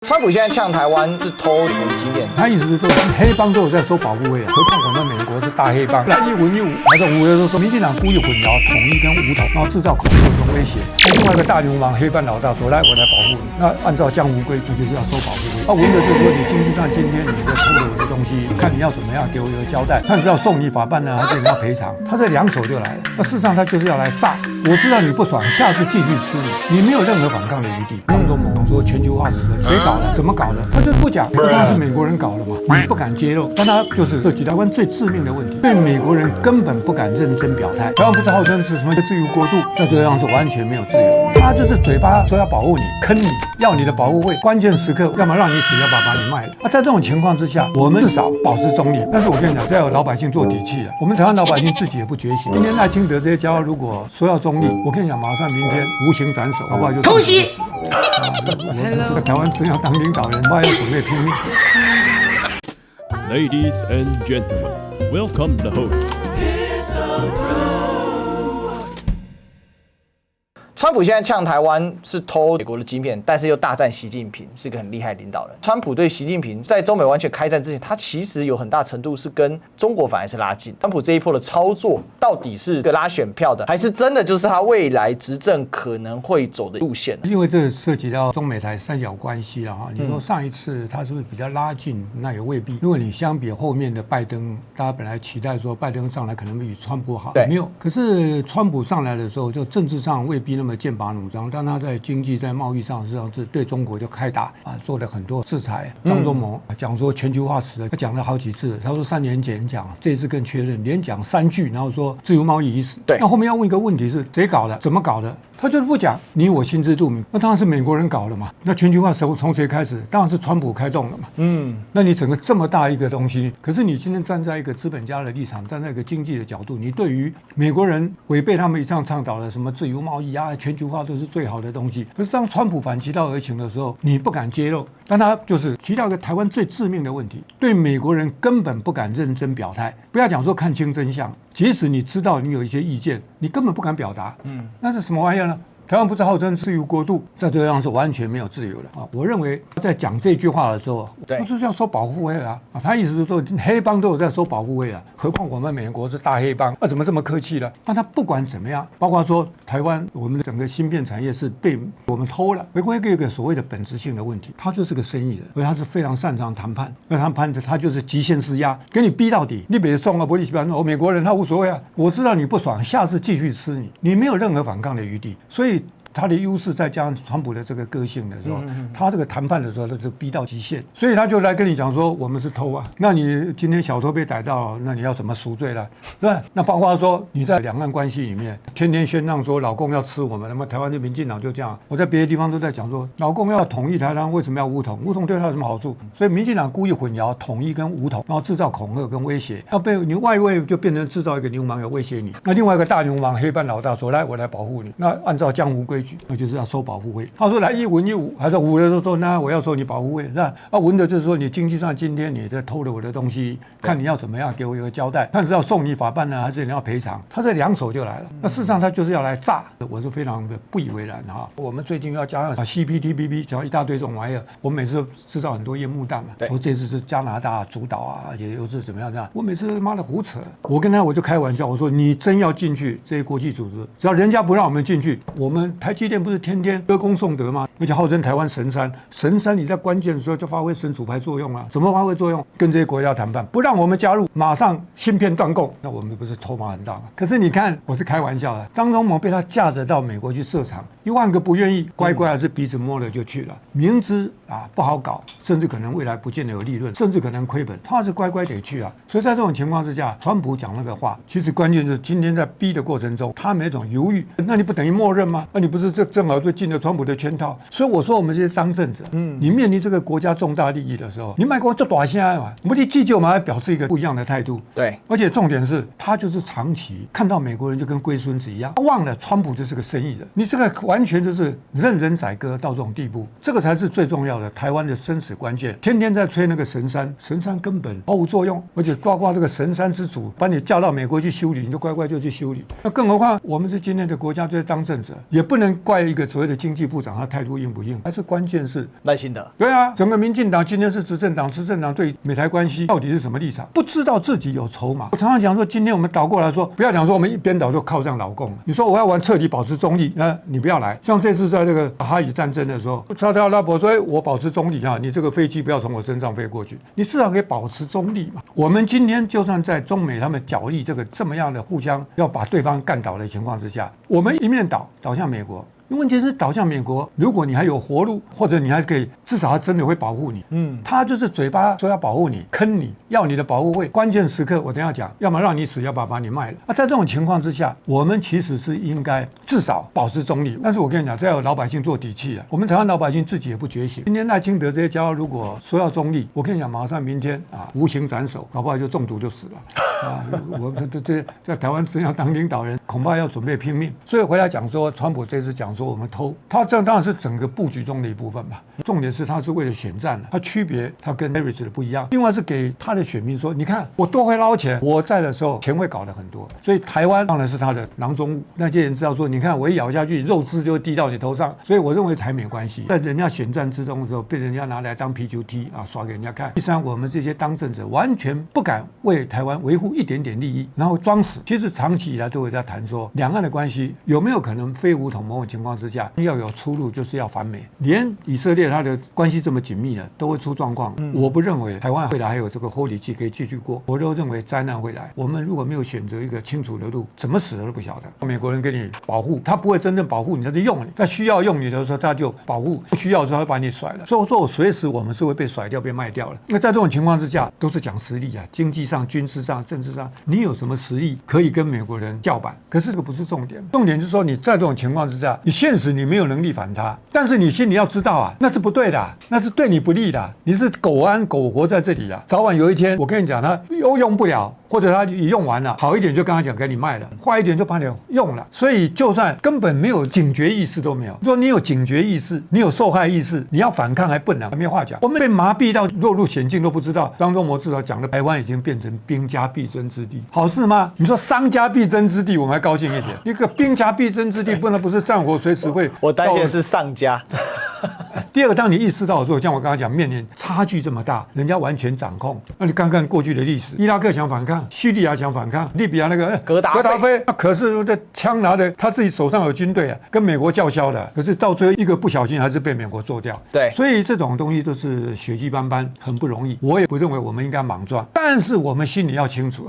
川普现在呛台湾是偷我们经验，他意思是说黑帮都有在收保护费啊，何况我们美国是大黑帮。来一文一武，还在武的时候说，民进党故意混淆统一跟武统，然后制造恐吓跟威胁。另外一个大流氓黑帮老大说，来我来保护你，那按照江湖规矩就是要收保护费。文的就是说你经济上今天你在偷了我的东西，看你要怎么样给我一个交代，看是要送你法办呢，还是你要赔偿？他这两手就来了。那事实上他就是要来炸。我知道你不爽，下次继续吃你没有任何反抗的余地。张忠谋说全球化死了，谁搞的？怎么搞的？他就不讲，当然是美国人搞的嘛，你不敢揭露，但他就是涉及台湾最致命的问题，对美国人根本不敢认真表态。台湾不是号称是什么自由国度，在这样是完全没有自由，他就是嘴巴说要保护你，坑你，要你的保护费，关键时刻要么让你死，要么把你卖了。那在这种情况之下，我们至少保持中立。但是我跟你讲，这要有老百姓做底气了。我们台湾老百姓自己也不觉醒。今天赖清德这些家伙如果说要中立，我跟你讲，马上明天无情斩首，好不好？就恭喜。这个台湾真要当领导人，我要准备拼命。Ladies and gentlemen, welcome the host. 川普现在呛台湾是偷美国的晶片，但是又大战习近平，是个很厉害的领导人。川普对习近平在中美完全开战之前，他其实有很大程度是跟中国反而是拉近。川普这一波的操作，到底是个拉选票的，还是真的就是他未来执政可能会走的路线？因为这涉及到中美台三角关系了哈。你说上一次他是不是比较拉近？那也未必。如果你相比后面的拜登，大家本来期待说拜登上来可能比川普好，没有。可是川普上来的时候，就政治上未必那么剑拔弩张，但他在经济、在贸易上，实际上是对中国就开打啊，做了很多制裁。张忠谋讲说全球化死了，他讲了好几次。他说3年前讲，这一次更确认，连讲3句，然后说自由贸易已死。对，那后面要问一个问题是谁搞的？怎么搞的？他就是不讲，你我心知肚明。那当然是美国人搞的嘛。那全球化从谁开始？当然是川普开动的嘛。那你整个这么大一个东西，可是你今天站在一个资本家的立场，站在一个经济的角度，你对于美国人违背他们一向倡导的什么自由贸易啊、全球化都是最好的东西。可是当川普反其道而行的时候，你不敢揭露，但他就是提到一个台湾最致命的问题，对美国人根本不敢认真表态。不要讲说看清真相，即使你知道你有一些意见，你根本不敢表达。那是什么玩意儿呢？台湾不是号称自由国度，在这样是完全没有自由的啊！我认为在讲这句话的时候，不是要收保护费啊！他意思是说黑帮都有在收保护费啊，何况我们美国是大黑帮，怎么这么客气了？那他不管怎么样，包括说台湾我们的整个芯片产业是被我们偷了，回归一个所谓的本质性的问题，他就是个生意人，而他是非常擅长谈判，那谈判他就是极限施压，给你逼到底，你别送啊，不你喜欢我美国人他无所谓啊，我知道你不爽，下次继续吃你没有任何反抗的余地，所以。他的优势再加上川普的这个个性的时候，他这个谈判的时候，他就逼到极限，所以他就来跟你讲说，我们是偷啊，那你今天小偷被逮到，那你要怎么赎罪了？对，那包括说你在两岸关系里面，天天宣扬说老共要吃我们，那么台湾的民进党就这样，我在别的地方都在讲说，老共要统一台湾，为什么要武统？武统对他有什么好处？所以民进党故意混淆统一跟武统，然后制造恐吓跟威胁，要被你外围就变成制造一个流氓要威胁你，那另外一个大流氓黑帮老大说，来我来保护你，那按照江湖规矩，那就是要收保护费。他说来一文一武，还是武的时候说，那我要收你保护费，是吧？文的就是说你经济上今天你在偷了我的东西，看你要怎么样给我一个交代，看是要送你法办呢，还是你要赔偿？他这两手就来了。那事实上他就是要来炸，我是非常的不以为然哈。我们最近要加上 CPTPP， 讲一大堆这种玩意儿，我们每次制造很多烟幕弹嘛，说这次是加拿大主导啊，而且又是怎么样这样，我每次妈的胡扯。我跟他我就开玩笑，我说你真要进去这些国际组织，只要人家不让我们进去，我们台积电不是天天歌功颂德吗？而且号称台湾神山，神山你在关键的时候就发挥神主牌作用啊？怎么发挥作用？跟这些国家谈判，不让我们加入，马上芯片断供，那我们不是筹码很大吗？可是你看，我是开玩笑的，张忠谋被他架着到美国去设厂，1万个不愿意，乖乖还是鼻子摸了就去了，明知不好搞，甚至可能未来不见得有利润，甚至可能亏本，他还是乖乖得去啊。所以在这种情况之下，川普讲那个话，其实关键就是今天在逼的过程中，他没那种犹豫，那你不等于默认吗？那你不是正好就进了川普的圈套？所以我说我们这些当政者，你面临这个国家重大利益的时候，你卖光就短线嘛，我们的记者嘛表示一个不一样的态度。对，而且重点是，他就是长期看到美国人就跟龟孙子一样，忘了川普就是个生意人，你这个完全就是任人宰割到这种地步，这个才是最重要的台湾的生死关键，天天在吹那个神山，神山根本毫无作用，而且呱呱这个神山之主把你叫到美国去修理，你就乖乖就去修理。那更何况我们是今天的国家就是当政者，也不能怪一个所谓的经济部长他态度硬不硬，还是关键是赖清德。对啊，整个民进党今天是执政党，执政党对美台关系到底是什么立场？不知道自己有筹码。我常常讲说，今天我们倒过来说，不要讲说我们一边倒就靠上老共了。你说我要玩彻底保持中立，你不要来。像这次在这个哈以战争的时候，沙特阿拉伯说，我保持中立啊，你这个飞机不要从我身上飞过去，你至少可以保持中立嘛。我们今天就算在中美他们角力这么样的互相要把对方干倒的情况之下，我们一面倒向美国。问题是倒向美国，如果你还有活路，或者你还可以，至少他真的会保护你。他就是嘴巴说要保护你，坑你，要你的保护费。关键时刻我等一下讲，要么让你死，要么把你卖了。在这种情况之下，我们其实是应该至少保持中立。但是我跟你讲，这要有老百姓做底气啊。我们台湾老百姓自己也不觉醒。今天赖清德这些家伙如果说要中立，我跟你讲，马上明天无形斩首，搞不好就中毒就死了。我这在台湾真要当领导人，恐怕要准备拼命。所以回来讲说，川普这次讲说我们偷，他这当然是整个布局中的一部分吧。重点是他是为了选战的，他区别他跟 Harris 的不一样。另外是给他的选民说，你看我多会捞钱，我在的时候钱会搞得很多。所以台湾当然是他的囊中物。那些人知道说，你看我一咬下去，肉汁就会滴到你头上。所以我认为台美关系在人家选战之中的时候，被人家拿来当啤酒踢耍给人家看。第三，我们这些当政者完全不敢为台湾维护一点点利益，然后装死。其实长期以来都有在谈说，两岸的关系有没有可能非武统某种情况之下要有出路，就是要反美。连以色列它的关系这么紧密了，都会出状况。我不认为台湾未来还有这个厚礼气可以继续过，我都认为灾难会来。我们如果没有选择一个清楚的路，怎么死的都不晓得。美国人给你保护，他不会真正保护你，他是用你，在需要用你的时候他就保护，不需要的时候他把你甩了。所以说我随时我们是会被甩掉、被卖掉了。那在这种情况之下，都是讲实力啊，经济上、军事上、政治上，你有什么实力可以跟美国人叫板？可是这个不是重点，重点就是说你在这种情况之下，你现实你没有能力反他，但是你心里要知道那是不对的，那是对你不利的，你是苟安苟活在这里早晚有一天，我跟你讲，他又用不了，或者他用完了，好一点就跟他讲给你卖了，坏一点就把你用了。所以就算根本没有警觉意识都没有，说你有警觉意识，你有受害意识，你要反抗还笨没话讲。我们被麻痹到落入险境都不知道。张忠谋至少讲的台湾已经变成兵家必争之地，好事吗？你说商家必争之地，我们还高兴一点。一个兵家必争之地，不是战火随时会。我担心的是上家。第二个，当你意识到说，像我刚才讲，面临差距这么大，人家完全掌控，那你看看过去的历史，伊拉克想反抗，叙利亚想反抗，利比亚那个格达菲，可是这枪拿的，他自己手上有军队跟美国叫嚣的，可是到最后一个不小心还是被美国做掉。对，所以这种东西都是血迹斑斑，很不容易。我也不认为我们应该莽撞，但是我们心里要清楚